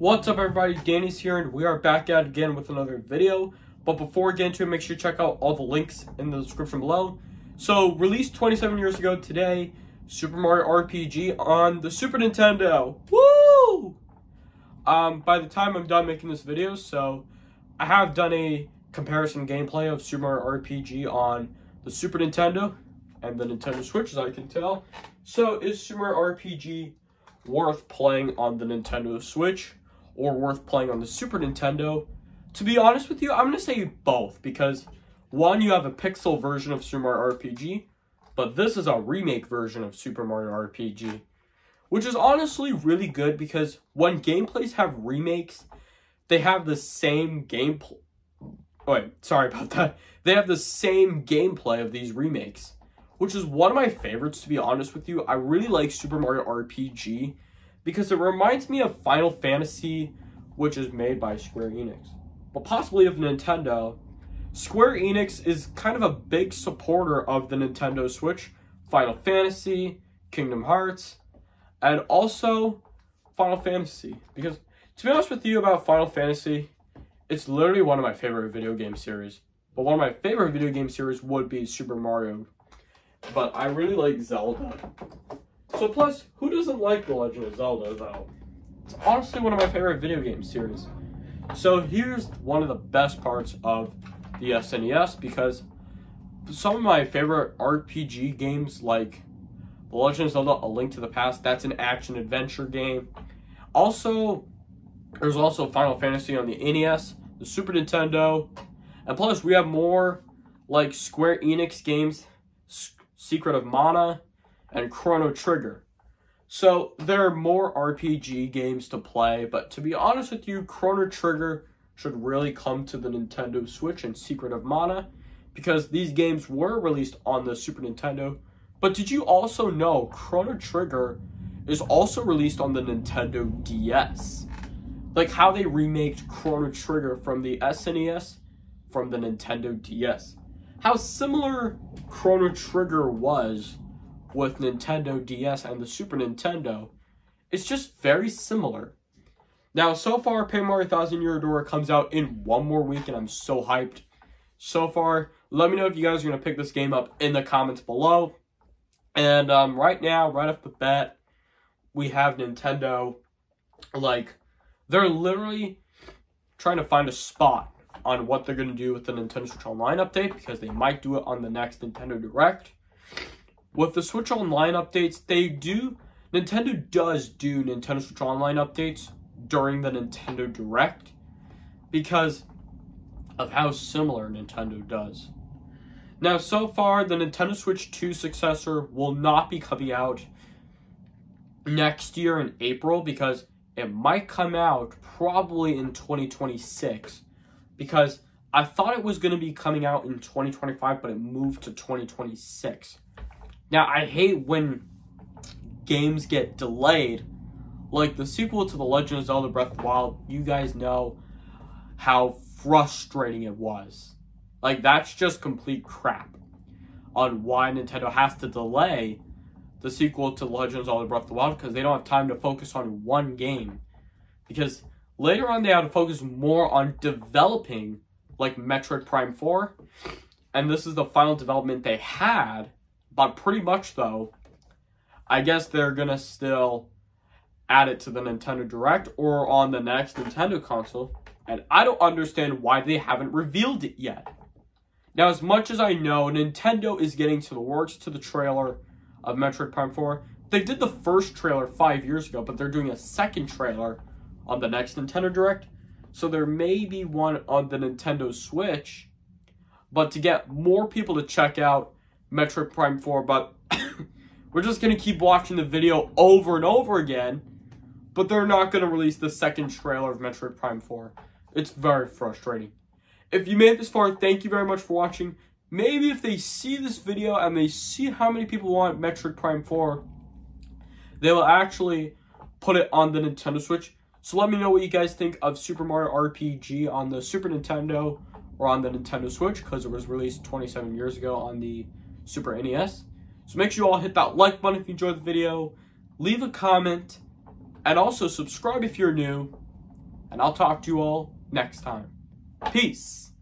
What's up everybody, Danny's here and we are back at it again with another video. But before we get into it, make sure you check out all the links in the description below. So, released 27 years ago today, Super Mario RPG on the Super Nintendo. Woo! By the time I'm done making this video, so I have done a comparison gameplay of Super Mario RPG on the Super Nintendo and the Nintendo Switch, as I can tell. So, is Super Mario RPG worth playing on the Nintendo Switch or worth playing on the Super Nintendo? To be honest with you, I'm going to say both, because one, you have a pixel version of Super Mario RPG, but this is a remake version of Super Mario RPG, which is honestly really good because when gameplays have remakes, they have the same gameplay. Wait, sorry about that. They have the same gameplay of these remakes, which is one of my favorites, to be honest with you. I really like Super Mario RPG because it reminds me of Final Fantasy, which is made by Square Enix, but possibly of Nintendo. Square Enix is kind of a big supporter of the Nintendo Switch, Final Fantasy, Kingdom Hearts, and also Final Fantasy. Because, to be honest with you about Final Fantasy, it's literally one of my favorite video game series. But one of my favorite video game series would be Super Mario. But I really like Zelda. So plus, who doesn't like The Legend of Zelda, though? It's honestly one of my favorite video game series. So here's one of the best parts of the SNES, because some of my favorite RPG games, like The Legend of Zelda: A Link to the Past, that's an action-adventure game. Also, there's also Final Fantasy on the NES, the Super Nintendo, and plus we have more like Square Enix games, Secret of Mana, and Chrono Trigger. So there are more RPG games to play, but to be honest with you, Chrono Trigger should really come to the Nintendo Switch and Secret of Mana, because these games were released on the Super Nintendo. But did you also know Chrono Trigger is also released on the Nintendo DS? Like how they remaked Chrono Trigger from the SNES from the Nintendo DS. How similar Chrono Trigger was with Nintendo DS and the Super Nintendo, it's just very similar. Now, so far, Paper Mario 1000 Year Door comes out in one more week, and I'm so hyped. So far, let me know if you guys are going to pick this game up in the comments below. And right now, right off the bat, we have Nintendo, like, they're literally trying to find a spot on what they're going to do with the Nintendo Switch Online update, because they might do it on the next Nintendo Direct. With the Switch Online updates, Nintendo does do Nintendo Switch Online updates during the Nintendo Direct because of how similar Nintendo does. Now, so far, the Nintendo Switch 2 successor will not be coming out next year in April, because it might come out probably in 2026, because I thought it was going to be coming out in 2025, but it moved to 2026. Now, I hate when games get delayed. Like the sequel to The Legend of Zelda Breath of the Wild, you guys know how frustrating it was. Like, that's just complete crap on why Nintendo has to delay the sequel to The Legend of Zelda Breath of the Wild, because they don't have time to focus on one game. Because later on, they had to focus more on developing, like, Metroid Prime 4. And this is the final development they had. But pretty much, though, I guess they're going to still add it to the Nintendo Direct or on the next Nintendo console. And I don't understand why they haven't revealed it yet. Now, as much as I know, Nintendo is getting to the works to the trailer of Metroid Prime 4. They did the first trailer 5 years ago, but they're doing a second trailer on the next Nintendo Direct. So there may be one on the Nintendo Switch. But to get more people to check out Metroid Prime 4, but we're just going to keep watching the video over and over again, but they're not going to release the second trailer of Metroid Prime 4. It's very frustrating. If you made it this far, thank you very much for watching. Maybe if they see this video and they see how many people want Metroid Prime 4, they will actually put it on the Nintendo Switch. So let me know what you guys think of Super Mario RPG on the Super Nintendo or on the Nintendo Switch, because it was released 27 years ago on the Super NES. So make sure you all hit that like button if you enjoyed the video, leave a comment, and also subscribe if you're new. and I'll talk to you all next time. Peace.